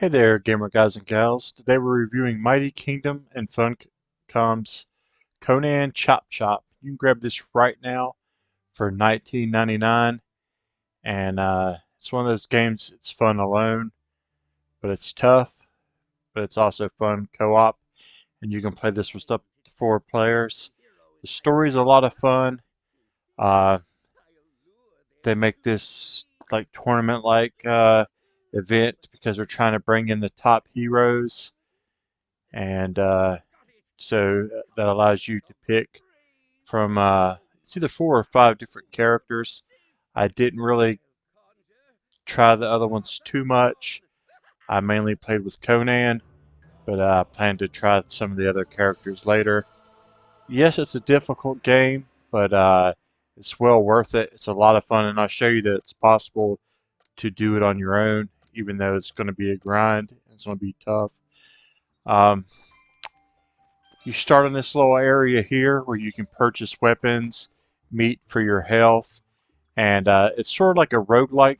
Hey there, gamer guys and gals. Today we're reviewing Mighty Kingdom and Funcom's Conan Chop Chop. You can grab this right now for $19.99, and it's one of those games. It's fun alone, but it's tough. But it's also fun co-op, and you can play this with up to 4 players. The story's a lot of fun. Uh, they make this like tournament-like event because they're trying to bring in the top heroes, and so that allows you to pick from it's either 4 or 5 different characters. I didn't really try the other ones too much. I mainly played with Conan, but I plan to try some of the other characters later. Yes, it's a difficult game, but it's well worth it. It's a lot of fun, and I'll show you that it's possible to do it on your own, even though it's going to be a grind. It's going to be tough. Um, You start in this little area here where you can purchase weapons, meat for your health, and it's sort of like a roguelike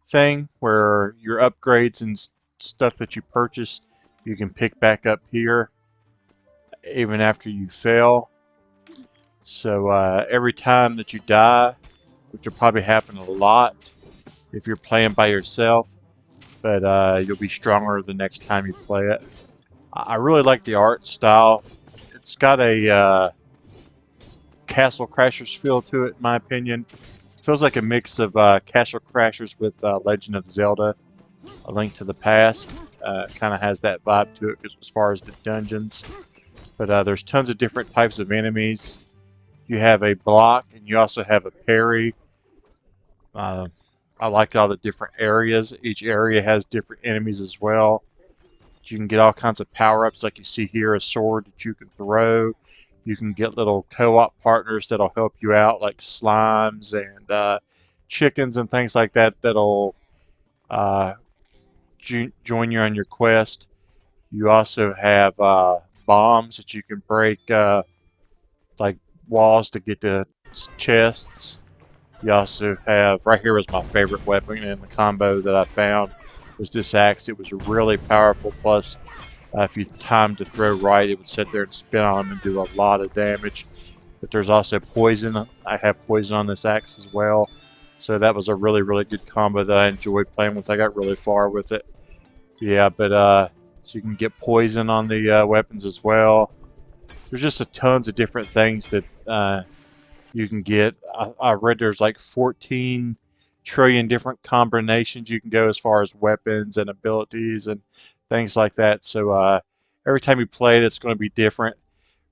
thing where your upgrades and stuff that you purchase you can pick back up here even after you fail. So every time that you die, which will probably happen a lot if you're playing by yourself, but you'll be stronger the next time you play it. I really like the art style. It's got a Castle Crashers feel to it, in my opinion. It feels like a mix of Castle Crashers with Legend of Zelda: A Link to the Past. Kind of has that vibe to it as far as the dungeons. But there's tons of different types of enemies. You have a block, and you also have a parry. Uh, I like all the different areas. Each area has different enemies as well. You can get all kinds of power-ups, like you see here, a sword that you can throw. You can get little co-op partners that'll help you out, like slimes and chickens and things like that that'll uh, join you on your quest. You also have bombs that you can break, like walls to get to chests. You also have, right here was my favorite weapon in the combo that I found, was this axe. It was really powerful, plus if you timed to throw right, it would sit there and spin on them and do a lot of damage. But there's also poison. I have poison on this axe as well. So that was a really, really good combo that I enjoyed playing with. I got really far with it. Yeah, but so you can get poison on the weapons as well. There's just tons of different things that you can get. I read there's like 14 trillion different combinations you can go as far as weapons and abilities and things like that. So every time you play it, it's going to be different.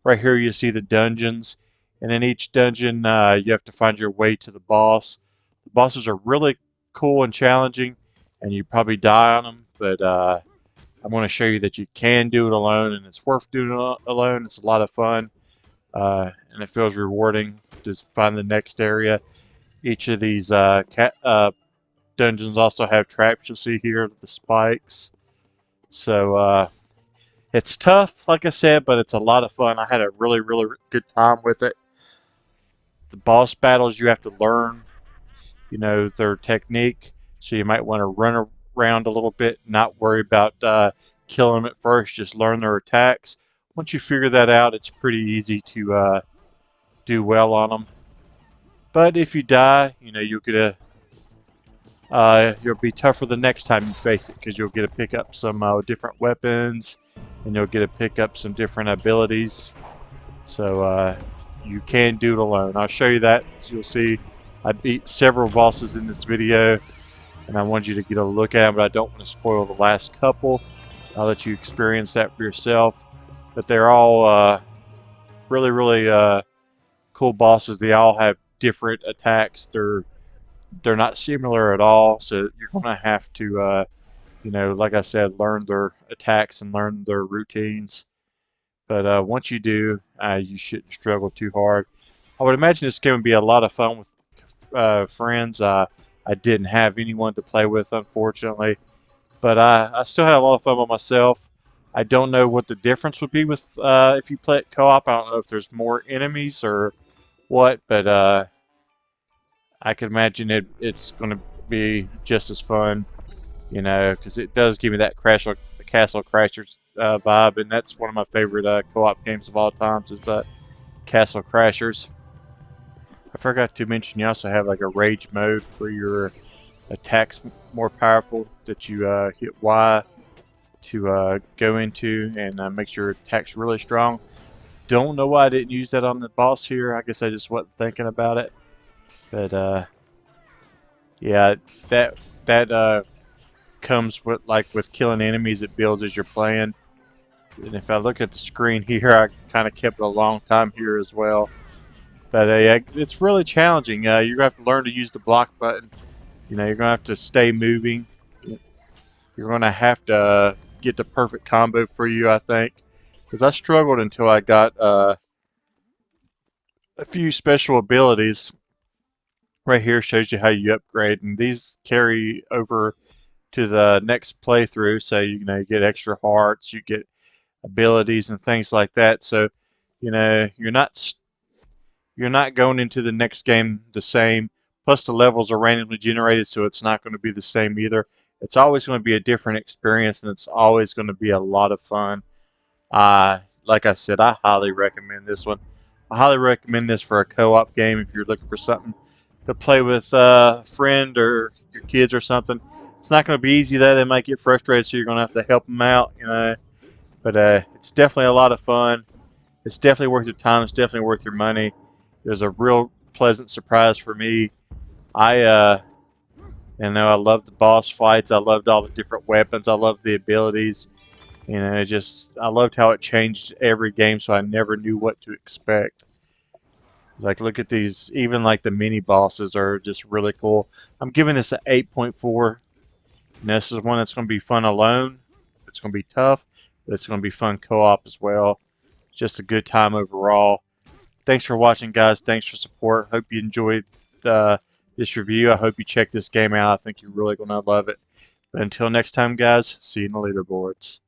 Right here you see the dungeons, and in each dungeon you have to find your way to the boss. The bosses are really cool and challenging, and you probably die on them, but I'm going to show you that you can do it alone, and it's worth doing it alone. It's a lot of fun, and it feels rewarding to find the next area. Each of these dungeons also have traps. You'll see here, the spikes. So it's tough, like I said, but it's a lot of fun. I had a really, really good time with it. The boss battles, you have to learn, their technique. So you might want to run around a little bit, not worry about killing them at first. Just learn their attacks. Once you figure that out, it's pretty easy to do well on them. But if you die, you'll be tougher the next time you face it, because you'll get to pick up some different weapons, and you'll get to pick up some different abilities. So you can do it alone. I'll show you that. So you'll see I beat several bosses in this video, and I want you to get a look at them, but I don't want to spoil the last couple. I'll let you experience that for yourself. But they're all really, really cool bosses. They all have different attacks. They're not similar at all, so you're going to have to, like I said, learn their attacks and learn their routines. But once you do, you shouldn't struggle too hard. I would imagine this game would be a lot of fun with friends. I didn't have anyone to play with, unfortunately, but I still had a lot of fun by myself. I don't know what the difference would be with if you play it co-op. I don't know if there's more enemies or what, but I can imagine it's going to be just as fun. You know, because it does give me that Castle Crashers vibe, and that's one of my favorite co-op games of all times is Castle Crashers. I forgot to mention you also have like a rage mode where your attacks more powerful that you hit Y to go into and makes your attacks really strong. Don't know why I didn't use that on the boss here. I guess I just wasn't thinking about it. But yeah, that comes with with killing enemies. It builds as you're playing. And if I look at the screen here, I kind of kept it a long time here as well. But yeah, it's really challenging. You're gonna have to learn to use the block button. You know, you're gonna have to stay moving. You're gonna have to get the perfect combo for you, I think, because I struggled until I got a few special abilities. Right here shows you how you upgrade, and these carry over to the next playthrough. So you know you get extra hearts, you get abilities and things like that. So you know you're not going into the next game the same. Plus the levels are randomly generated, so it's not going to be the same either. It's always going to be a different experience, and it's always going to be a lot of fun. Like I said, I highly recommend this one. I highly recommend this for a co-op game if you're looking for something to play with a friend or your kids or something. It's not going to be easy though. They might get frustrated, so you're going to have to help them out, you know. But it's definitely a lot of fun. It's definitely worth your time. It's definitely worth your money. It was a real pleasant surprise for me. I you know, I loved the boss fights. I loved all the different weapons. I loved the abilities. You know, I loved how it changed every game, so I never knew what to expect. Like, look at these. Even like the mini bosses are just really cool. I'm giving this an 8.4. And this is one that's going to be fun alone. It's going to be tough, but it's going to be fun co-op as well. Just a good time overall. Thanks for watching, guys. Thanks for support. Hope you enjoyed this review. I hope you check this game out. I think you're really going to love it. But until next time, guys, see you in the leaderboards.